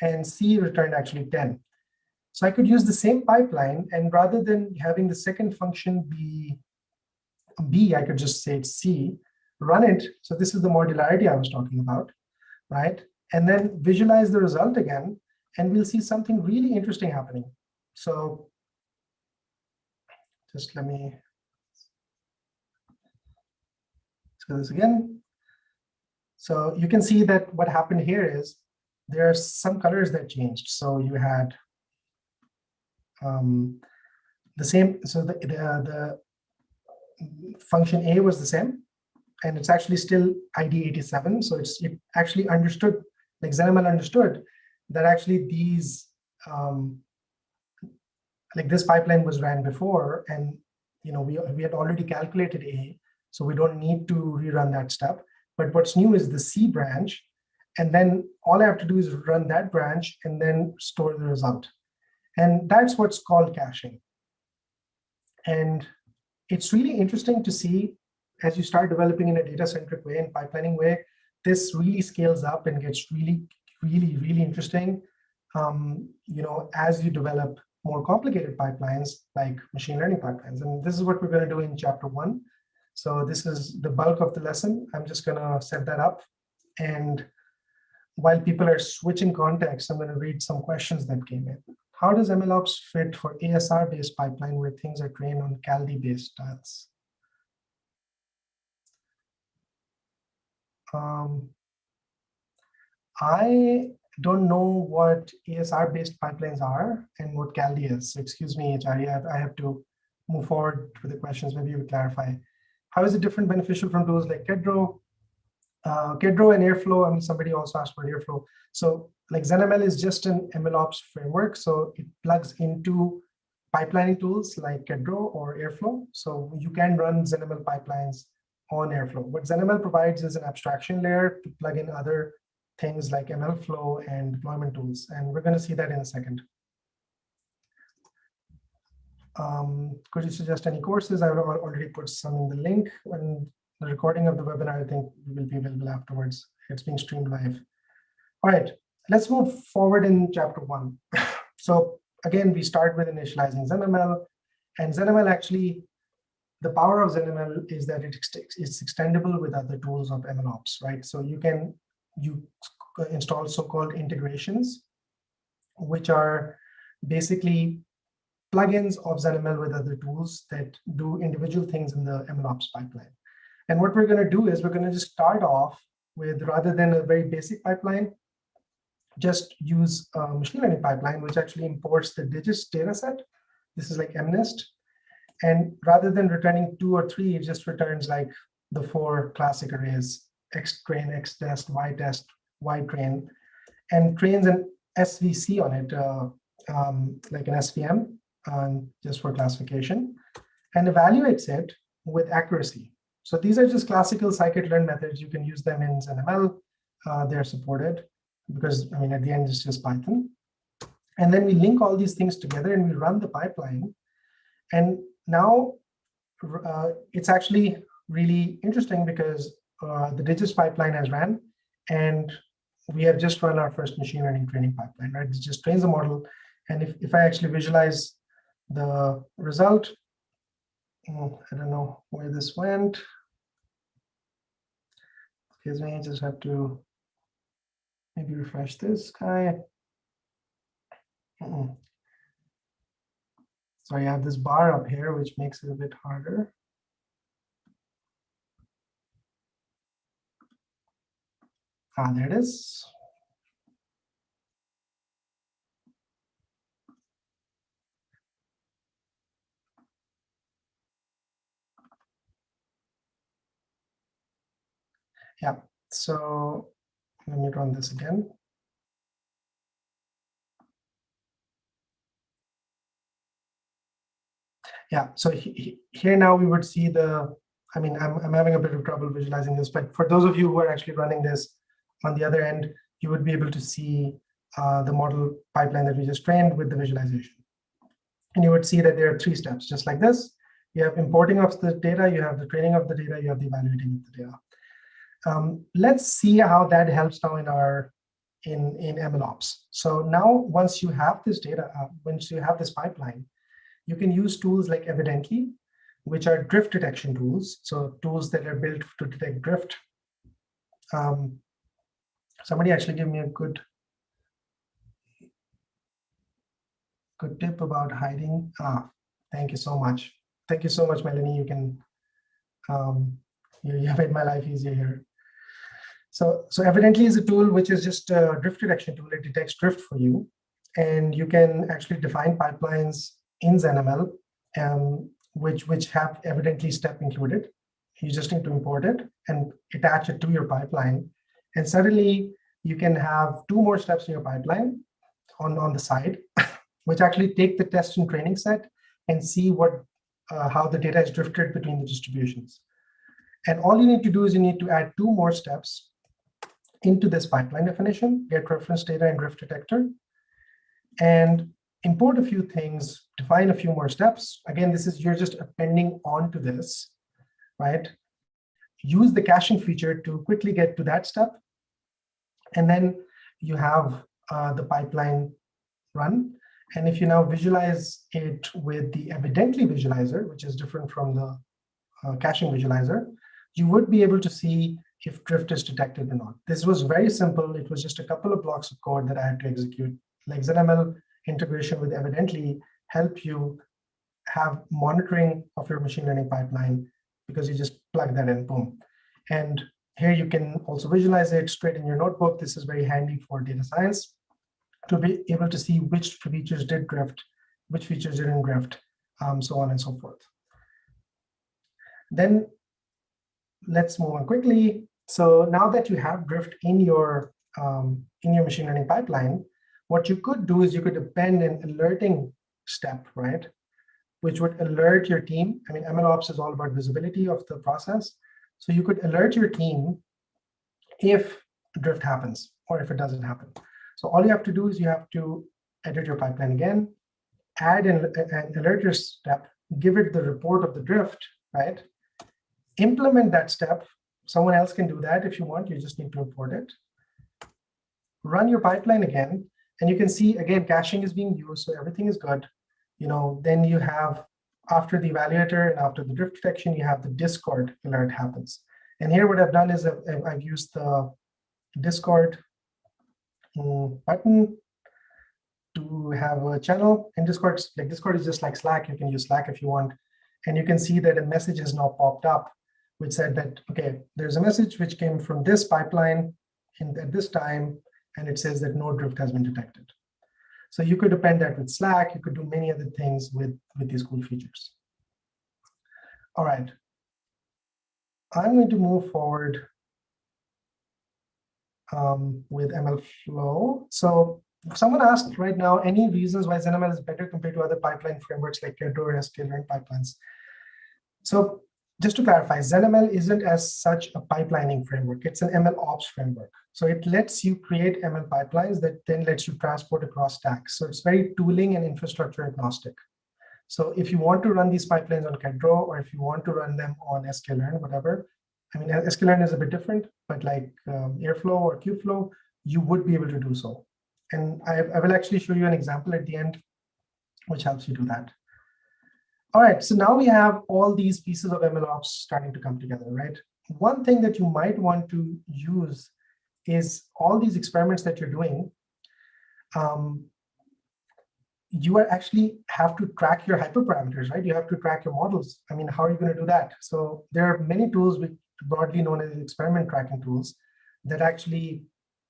and C returned actually 10. So I could use the same pipeline, and rather than having the second function be B, I could just say it's C, run it. So this is the modularity I was talking about, right? And then visualize the result again, and we'll see something really interesting happening. So just let's do this again. So you can see that what happened here is there are some colors that changed. So you had the same. So the function A was the same, and it's actually still ID 87. So it actually understood, like ZenML understood that actually these like this pipeline was ran before, and we had already calculated A, so we don't need to rerun that step. But what's new is the C branch, and then all I have to do is run that branch and then store the result. And that's what's called caching. And it's really interesting to see as you start developing in a data-centric way and pipelining way, this really scales up and gets really, really, really interesting. As you develop more complicated pipelines like machine learning pipelines. And this is what we're going to do in chapter 1. So this is the bulk of the lesson. I'm just going to set that up. And while people are switching context, I'm going to read some questions that came in. How does MLOps fit for ASR-based pipeline where things are trained on CalD-based stats? I don't know what ASR-based pipelines are and what CalD is. So excuse me, Acharya, I have to move forward with the questions, maybe you would clarify. How is it different, beneficial from tools like Kedro? Kedro and Airflow, I mean, somebody also asked for Airflow. So like ZenML is just an MLOps framework. So it plugs into pipelining tools like Kedro or Airflow. So you can run ZenML pipelines on Airflow. What ZenML provides is an abstraction layer to plug in other things like MLflow and deployment tools. And we're going to see that in a second. Could you suggest any courses? I've already put some in the link. And the recording of the webinar, I think, will be available afterwards. It's being streamed live. All right, let's move forward in chapter 1. So again, we start with initializing ZenML. And ZenML actually, the power of ZenML is that it's extendable with other tools of MLOps, right? So you install so-called integrations, which are basically plugins of ZenML with other tools that do individual things in the MLOps pipeline. And what we're going to do is we're going to just start off with, rather than a very basic pipeline, just use a machine learning pipeline, which actually imports the digits data set. This is like MNIST. And rather than returning 2 or 3, it just returns like the 4 classic arrays, X-train, X-test, Y-test, Y-train, and trains an SVC on it, like an SVM, just for classification, and evaluates it with accuracy. So these are just classical scikit-learn methods. You can use them in ZenML. They're supported because, I mean, at the end, it's just Python. And then we link all these things together and we run the pipeline. And now it's actually really interesting because the digits pipeline has ran, and we have just run our first machine learning training pipeline, right? It just trains the model. And if I actually visualize the result, I don't know where this went. Excuse me, I just have to maybe refresh this guy. Sorry, I have this bar up here, which makes it a bit harder. There it is. Yeah, so let me run this again. Yeah, so here now we would see the, I mean, I'm having a bit of trouble visualizing this, but for those of you who are actually running this on the other end, you would be able to see the model pipeline that we just trained with the visualization. And you would see that there are 3 steps, just like this. You have importing of the data, you have the training of the data, you have the evaluating of the data. Let's see how that helps now in MLOps. So now, once you have this data, once you have this pipeline, you can use tools like Evidently, which are drift detection tools. So tools that are built to detect drift. Somebody actually gave me a good tip about hiding. Thank you so much. Thank you so much, Melanie. You can, you made my life easier here. So Evidently is a tool which is just a drift detection tool. It detects drift for you. And you can actually define pipelines in ZenML, which have Evidently step included. You just need to import it and attach it to your pipeline. And suddenly you can have 2 more steps in your pipeline on the side, which actually take the test and training set and see how the data is drifted between the distributions. And all you need to do is you need to add 2 more steps into this pipeline definition, get reference data and drift detector, and import a few things, define a few more steps. Again, you're just appending onto this, right? Use the caching feature to quickly get to that step. And then you have the pipeline run. And if you now visualize it with the Evidently visualizer, which is different from the caching visualizer, you would be able to see if drift is detected or not. This was very simple. It was just a couple of blocks of code that I had to execute. Like ZenML integration with Evidently help you have monitoring of your machine learning pipeline because you just plug that in, boom. And here you can also visualize it straight in your notebook. This is very handy for data science to be able to see which features did drift, which features didn't drift, so on and so forth. Then let's move on quickly. So now that you have Drift in your machine learning pipeline, what you could do is you could append an alerting step, right, which would alert your team. I mean, MLOps is all about visibility of the process. So you could alert your team if drift happens or if it doesn't happen. So all you have to do is you have to edit your pipeline again, add an alert your step, give it the report of the drift, right? Implement that step. Someone else can do that if you want. You just need to import it. Run your pipeline again, and you can see again caching is being used, so everything is good. Then you have, after the evaluator and after the drift detection, you have the Discord alert happens. And here what I've done is I've used the Discord button to have a channel. And Discord is just like Slack. You can use Slack if you want. And you can see that a message has now popped up, which said that, okay, there's a message which came from this pipeline at this time, and it says that no drift has been detected. So you could append that with Slack. You could do many other things with these cool features. All right. I'm going to move forward with MLflow. So if someone asked right now, any reasons why ZenML is better compared to other pipeline frameworks like Kedro or sklearn pipelines? So just to clarify, ZenML isn't as such a pipelining framework. It's an MLOps framework. So it lets you create ML pipelines that then lets you transport across stacks. So it's very tooling and infrastructure agnostic. So if you want to run these pipelines on Kedro, or if you want to run them on sklearn, whatever, I mean, sklearn is a bit different, but like Airflow or Kubeflow, you would be able to do so. And I will actually show you an example at the end, which helps you do that. All right, so now we have all these pieces of MLOps starting to come together, right? One thing that you might want to use is all these experiments that you're doing. You are actually have to track your hyperparameters, right? You have to track your models. I mean, how are you going to do that? So there are many tools which broadly known as experiment tracking tools that actually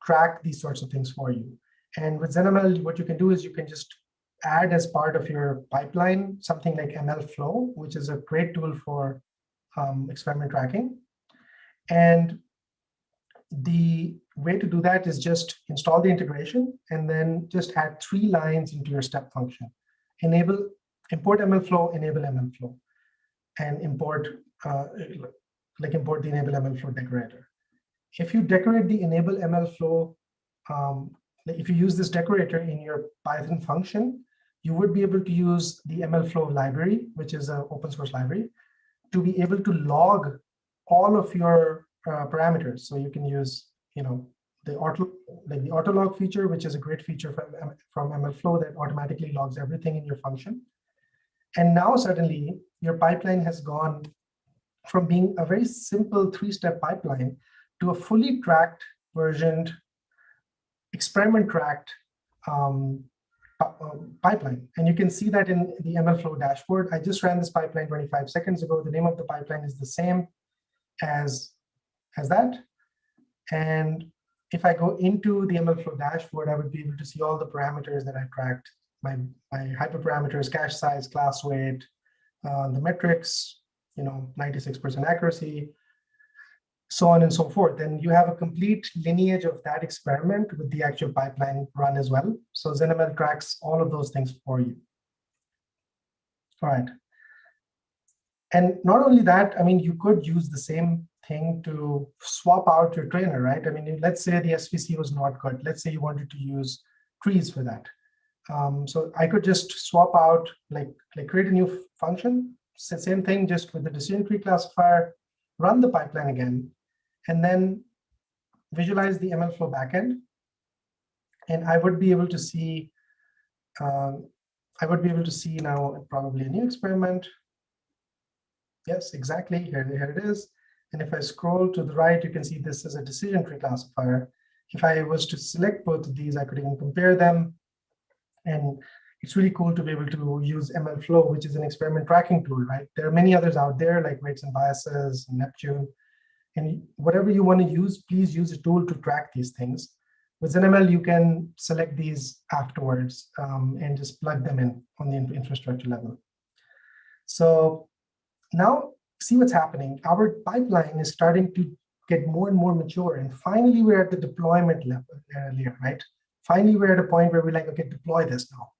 track these sorts of things for you. And with ZenML, what you can do is you can just add as part of your pipeline something like MLflow, which is a great tool for experiment tracking. And the way to do that is just install the integration and then just add 3 lines into your step function. Import MLflow, enable MLflow, and import the enable MLflow decorator. If you decorate the enable MLflow, if you use this decorator in your Python function, you would be able to use the MLflow library, which is an open source library, to be able to log all of your parameters. So you can use, the auto log feature, which is a great feature from MLflow that automatically logs everything in your function. And now suddenly your pipeline has gone from being a very simple 3-step pipeline to a fully tracked, versioned, experiment tracked pipeline. And you can see that in the MLflow dashboard. I just ran this pipeline 25 seconds ago. The name of the pipeline is the same as that. And if I go into the MLflow dashboard, I would be able to see all the parameters that I tracked, my hyperparameters, cache size, class weight, the metrics, 96% accuracy, so on and so forth. And you have a complete lineage of that experiment with the actual pipeline run as well. So ZenML tracks all of those things for you. All right. And not only that, I mean, you could use the same thing to swap out your trainer, right? I mean, let's say the SVC was not good. Let's say you wanted to use trees for that. So I could just swap out, like create a new function, same thing, just with the decision tree classifier, run the pipeline again, and then visualize the MLflow backend. And I would be able to see, now probably a new experiment. Yes, exactly, here it is. And if I scroll to the right, you can see this is a decision tree classifier. If I was to select both of these, I could even compare them. And it's really cool to be able to use MLflow, which is an experiment tracking tool, right? There are many others out there like Weights and Biases, Neptune. And whatever you want to use, please use a tool to track these things. With ZenML, you can select these afterwards and just plug them in on the infrastructure level. So now see what's happening. Our pipeline is starting to get more and more mature. And finally, we're at the deployment level layer, right? Finally, we're at a point where we're like, okay, deploy this now.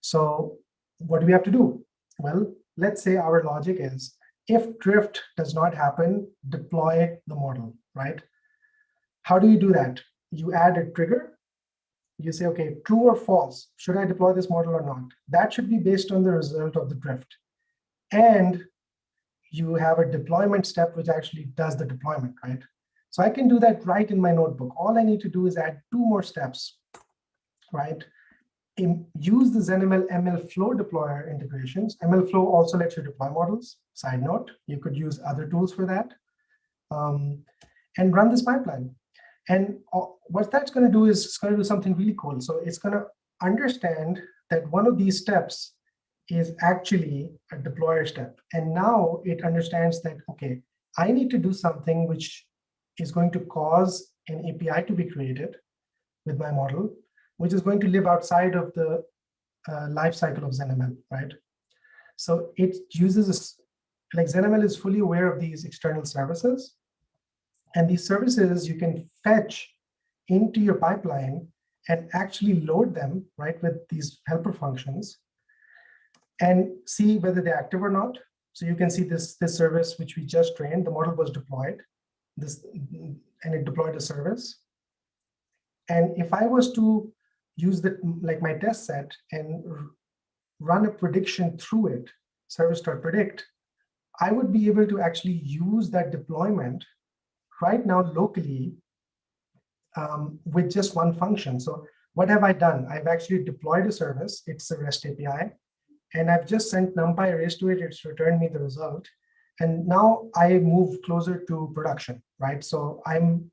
So what do we have to do? Well, let's say our logic is, if drift does not happen, deploy the model, right? How do you do that? You add a trigger. You say, okay, true or false, should I deploy this model or not? That should be based on the result of the drift. And you have a deployment step which actually does the deployment, right? So I can do that right in my notebook. All I need to do is add 2 more steps, right? Use the ZenML ML flow deployer integrations. ML flow also lets you deploy models. Side note, you could use other tools for that, and run this pipeline. And what that's going to do is it's going to do something really cool. So it's going to understand that one of these steps is actually a deployer step. And now it understands that, okay, I need to do something which is going to cause an API to be created with my model, which is going to live outside of the life cycle of ZenML, right? So it uses, like ZenML is fully aware of these external services. And these services you can fetch into your pipeline and actually load them, right, with these helper functions and see whether they're active or not. So you can see this service which we just trained, the model was deployed, and it deployed a service. And if I was to use like my test set and run a prediction through it, service.predict, I would be able to actually use that deployment right now locally with just one function. So what have I done? I've actually deployed a service. It's a REST API. And I've just sent NumPy raised to it. It's returned me the result. And now I move closer to production, right? So I'm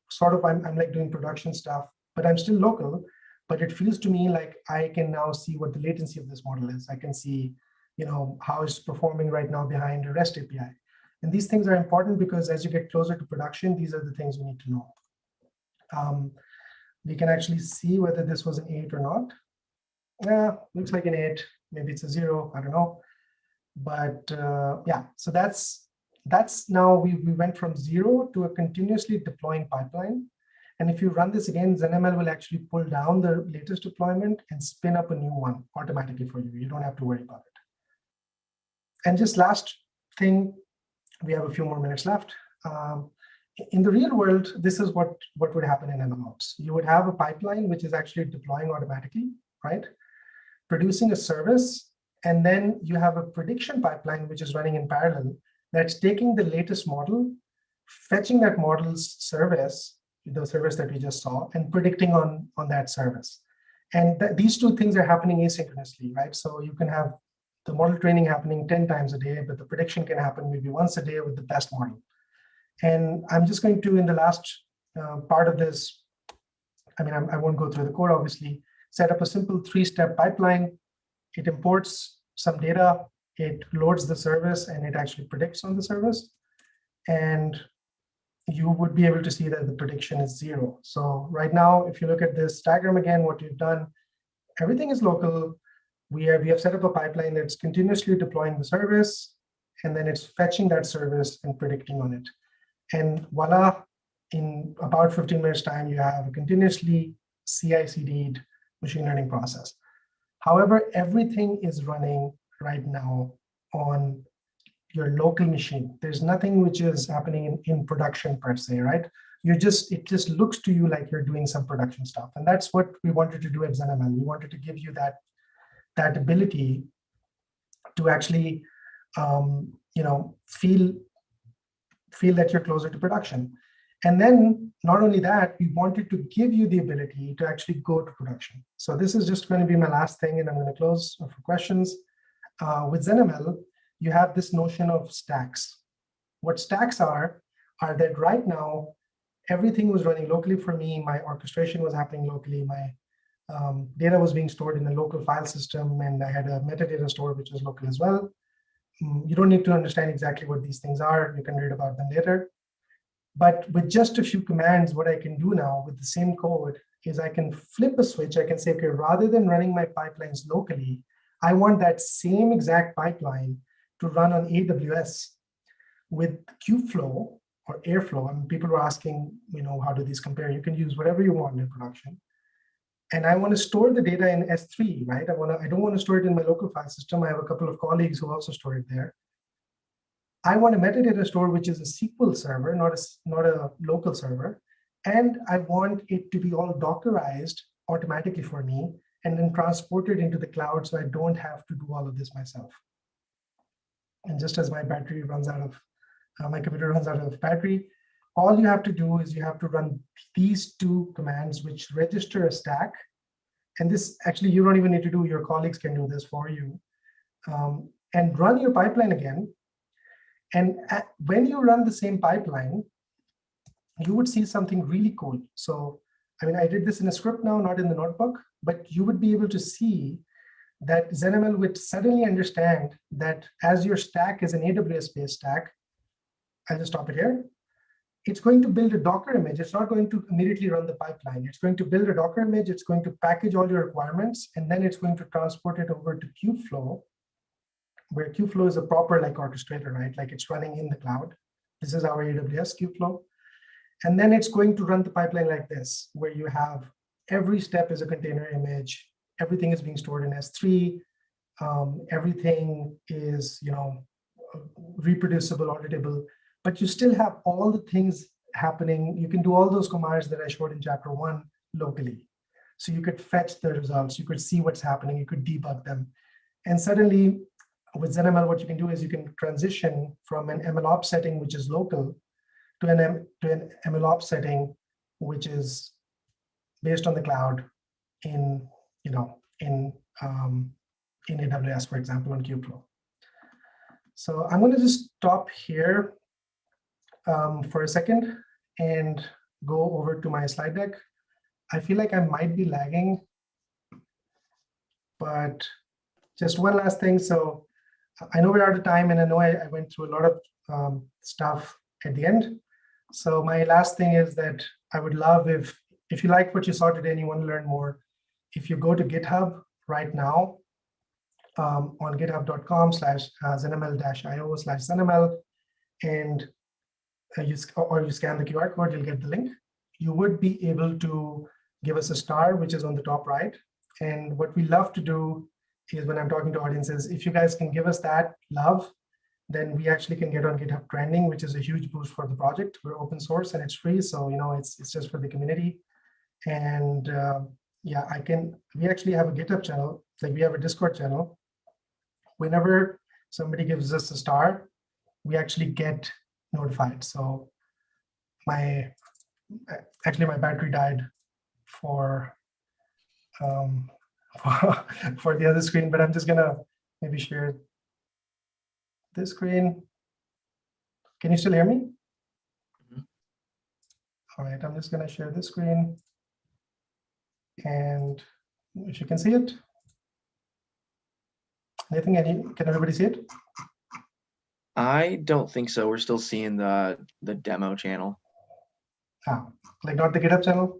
like doing production stuff, but I'm still local. But it feels to me like I can now see what the latency of this model is. I can see, how it's performing right now behind a REST API. And these things are important because as you get closer to production, these are the things we need to know. We can actually see whether this was an 8 or not. Yeah, looks like an 8. Maybe it's a 0. I don't know. But yeah, so that's now we went from 0 to a continuously deploying pipeline. And if you run this again, ZenML will actually pull down the latest deployment and spin up a new one automatically for you. You don't have to worry about it. And just last thing, we have a few more minutes left. In the real world, this is what would happen in MLOps. You would have a pipeline which is actually deploying automatically, right? Producing a service, and then you have a prediction pipeline which is running in parallel that's taking the latest model, fetching that model's service, the service that we just saw, and predicting on that service. And these two things are happening asynchronously, right? So you can have the model training happening 10 times a day, but the prediction can happen maybe once a day with the best model. And I'm just going to, in the last part of this, I won't go through the code, obviously, set up a simple 3-step pipeline. It imports some data, it loads the service, and it actually predicts on the service. And you would be able to see that the prediction is 0. So right now, if you look at this diagram again, what you've done, everything is local. We have set up a pipeline that's continuously deploying the service, and then it's fetching that service and predicting on it. And voila, in about 15 minutes time, you have a continuously CI/CD'd machine learning process. However, everything is running right now on your local machine. There's nothing which is happening in production per se, right? It just looks to you like you're doing some production stuff. And that's what we wanted to do at ZenML. We wanted to give you that ability to actually feel that you're closer to production. And then not only that, we wanted to give you the ability to actually go to production. So this is just going to be my last thing, and I'm going to close for questions. With ZenML, you have this notion of stacks. What stacks are that right now, everything was running locally for me. My orchestration was happening locally. My data was being stored in a local file system, and I had a metadata store, which was local as well. You don't need to understand exactly what these things are. You can read about them later. But with just a few commands, what I can do now with the same code is I can flip a switch. I can say, okay, rather than running my pipelines locally, I want that same exact pipeline to run on AWS with Kubeflow or Airflow. I mean, people were asking, how do these compare? You can use whatever you want in production. And I want to store the data in S3, right? I don't want to store it in my local file system. I have a couple of colleagues who also store it there. I want a metadata store, which is a SQL server, not a local server. And I want it to be all Dockerized automatically for me and then transported into the cloud so I don't have to do all of this myself. And just as my battery runs out of, my computer runs out of battery, all you have to do is you have to run these two commands which register a stack. And this actually, you don't even need to do, your colleagues can do this for you. And run your pipeline again. And when you run the same pipeline, you would see something really cool. So, I mean, I did this in a script now, not in the notebook, but you would be able to see that ZenML would suddenly understand that as your stack is an AWS-based stack, I'll just stop it here. It's going to build a Docker image. It's not going to immediately run the pipeline. It's going to build a Docker image. It's going to package all your requirements, and then it's going to transport it over to Kubeflow, where Kubeflow is a proper orchestrator, right? Like it's running in the cloud. This is our AWS Kubeflow. And then it's going to run the pipeline like this, where you have every step is a container image. Everything is being stored in S3. Everything is, reproducible, auditable, but you still have all the things happening. You can do all those commands that I showed in chapter 1 locally. So you could fetch the results. You could see what's happening. You could debug them. And suddenly, with ZenML, what you can do is you can transition from an MLOps setting, which is local, to an MLOps setting, which is based on the cloud in AWS, for example, on Kubeflow. So I'm going to just stop here for a second and go over to my slide deck. I feel like I might be lagging, but just one last thing. So I know we're out of time, and I know I went through a lot of stuff at the end. So my last thing is that I would love if you like what you saw today and you want to learn more, if you go to GitHub right now on github.com/zenml-io/zenml, and you scan the QR code, you'll get the link. You would be able to give us a star, which is on the top right. And what we love to do is, when I'm talking to audiences, if you guys can give us that love, then we actually can get on GitHub trending, which is a huge boost for the project. We're open source and it's free, so it's just for the community. And yeah, we actually have a GitHub channel, we have a Discord channel. Whenever somebody gives us a star, we actually get notified. So my battery died for the other screen, but I'm just gonna maybe share this screen. Can you still hear me? Mm-hmm. All right, I'm just gonna share this screen. And if you can see it. Anything, can everybody see it? I don't think so. We're still seeing the demo channel. Like not the GitHub channel?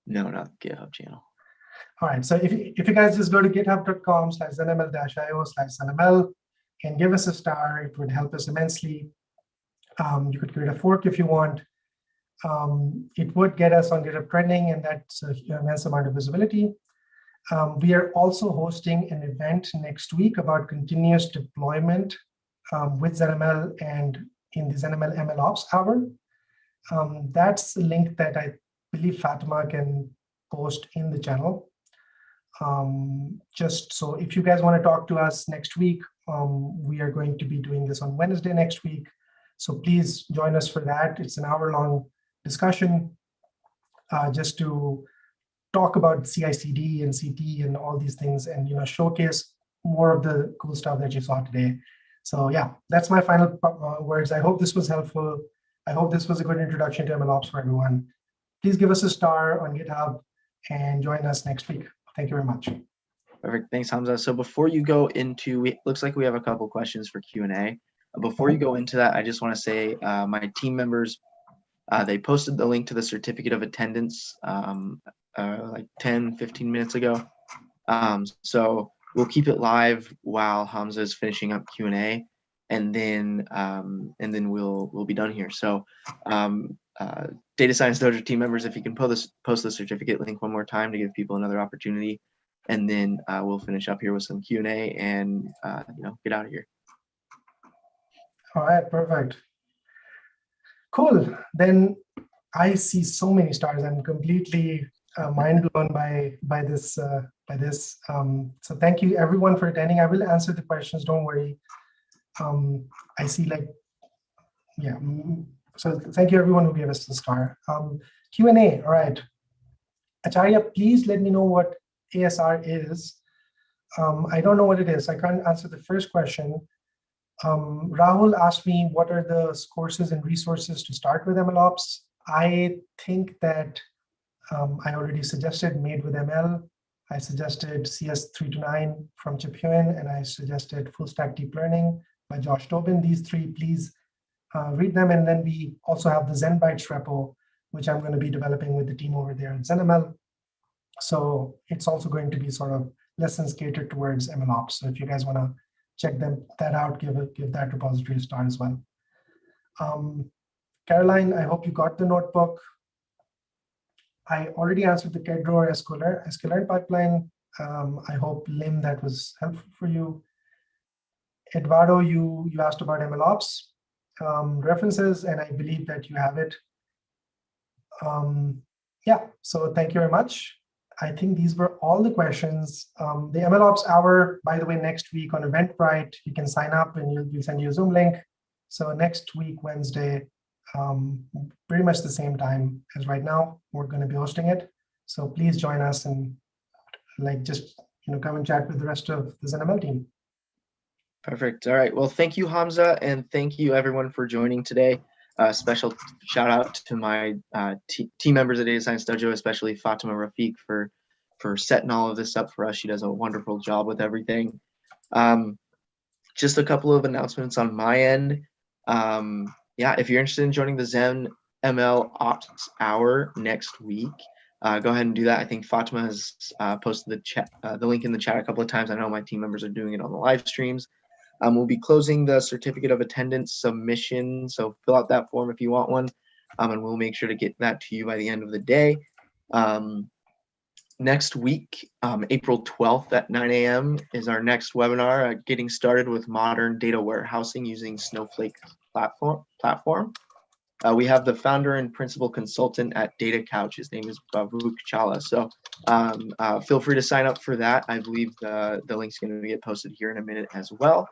No, not the GitHub channel. All right, so if you guys just go to github.com/zenml-io/zenml and give us a star, it would help us immensely. You could create a fork if you want. It would get us on GitHub trending, and that's an immense amount of visibility. We are also hosting an event next week about continuous deployment with ZenML and in the ZenML MLOps hour. That's the link that I believe Fatima can post in the channel. Just so if you guys want to talk to us next week, we are going to be doing this on Wednesday next week. So please join us for that. It's an hour-long discussion just to talk about CI/CD and CT and all these things, and showcase more of the cool stuff that you saw today. So yeah, that's my final words. I hope this was helpful. I hope this was a good introduction to MLOps for everyone. Please give us a star on GitHub and join us next week. Thank you very much. Perfect. Thanks, Hamza. So before you go into, it looks like we have a couple questions for Q&A. Before you go into that, I just want to say my team members, they posted the link to the certificate of attendance like 10, 15 minutes ago. So we'll keep it live while Hamza is finishing up Q&A, and then we'll be done here. So Data Science Dojo team members, if you can post the certificate link one more time to give people another opportunity, and then we'll finish up here with some Q&A and get out of here. All right, perfect. Cool. Then I see so many stars. I'm completely mind blown by this. So thank you everyone for attending. I will answer the questions. Don't worry. I see So thank you everyone who gave us the star. Q&A. All right. Acharya, please let me know what ASR is. I don't know what it is. I can't answer the first question. Rahul asked me what are the courses and resources to start with MLOps. I think that I already suggested Made with ML. I suggested CS 3 to 9 from Chip Huyen, and I suggested Full Stack Deep Learning by Josh Tobin. These three, please read them. And then we also have the ZenBytes repo, which I'm going to be developing with the team over there at ZenML. So it's also going to be sort of lessons catered towards MLOps. So if you guys want to check that out, give that repository a start as well. Caroline, I hope you got the notebook. I already answered the Kedro SQLearn pipeline. I hope, Lim, that was helpful for you. Eduardo, you asked about MLOps references, and I believe that you have it. Yeah, so thank you very much. I think these were all the questions. The MLOps hour, by the way, next week on Eventbrite, you can sign up and we'll send you a Zoom link. So next week, Wednesday, pretty much the same time as right now, we're going to be hosting it. So please join us and just come and chat with the rest of the ZenML team. Perfect. All right. Well, thank you, Hamza, and thank you everyone for joining today. Special shout out to my team members at Data Science Dojo, especially Fatima Rafiq for setting all of this up for us. She does a wonderful job with everything. Just a couple of announcements on my end. Yeah, if you're interested in joining the ZenML Ops Hour next week, go ahead and do that. I think Fatima has posted the link in the chat a couple of times. I know my team members are doing it on the live streams. We'll be closing the certificate of attendance submission, so fill out that form if you want one, and we'll make sure to get that to you by the end of the day. Next week, April 12th at 9 a.m. is our next webinar, Getting Started with Modern Data Warehousing Using Snowflake Platform. We have the founder and principal consultant at Data Couch. His name is Bavuk Chala. So feel free to sign up for that. I believe the link's going to get posted here in a minute as well.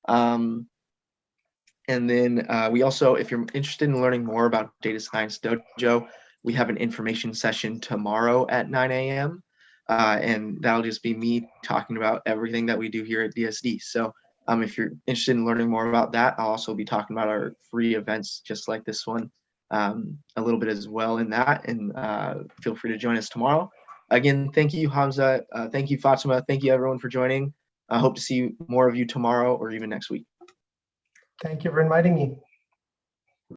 And then we also, if you're interested in learning more about Data Science Dojo, we have an information session tomorrow at 9 a.m. And that'll just be me talking about everything that we do here at DSD. So if you're interested in learning more about that, I'll also be talking about our free events just like this one a little bit as well in that. And feel free to join us tomorrow. Again, thank you, Hamza. Thank you, Fatima. Thank you, everyone, for joining. I hope to see more of you tomorrow or even next week. Thank you for inviting me.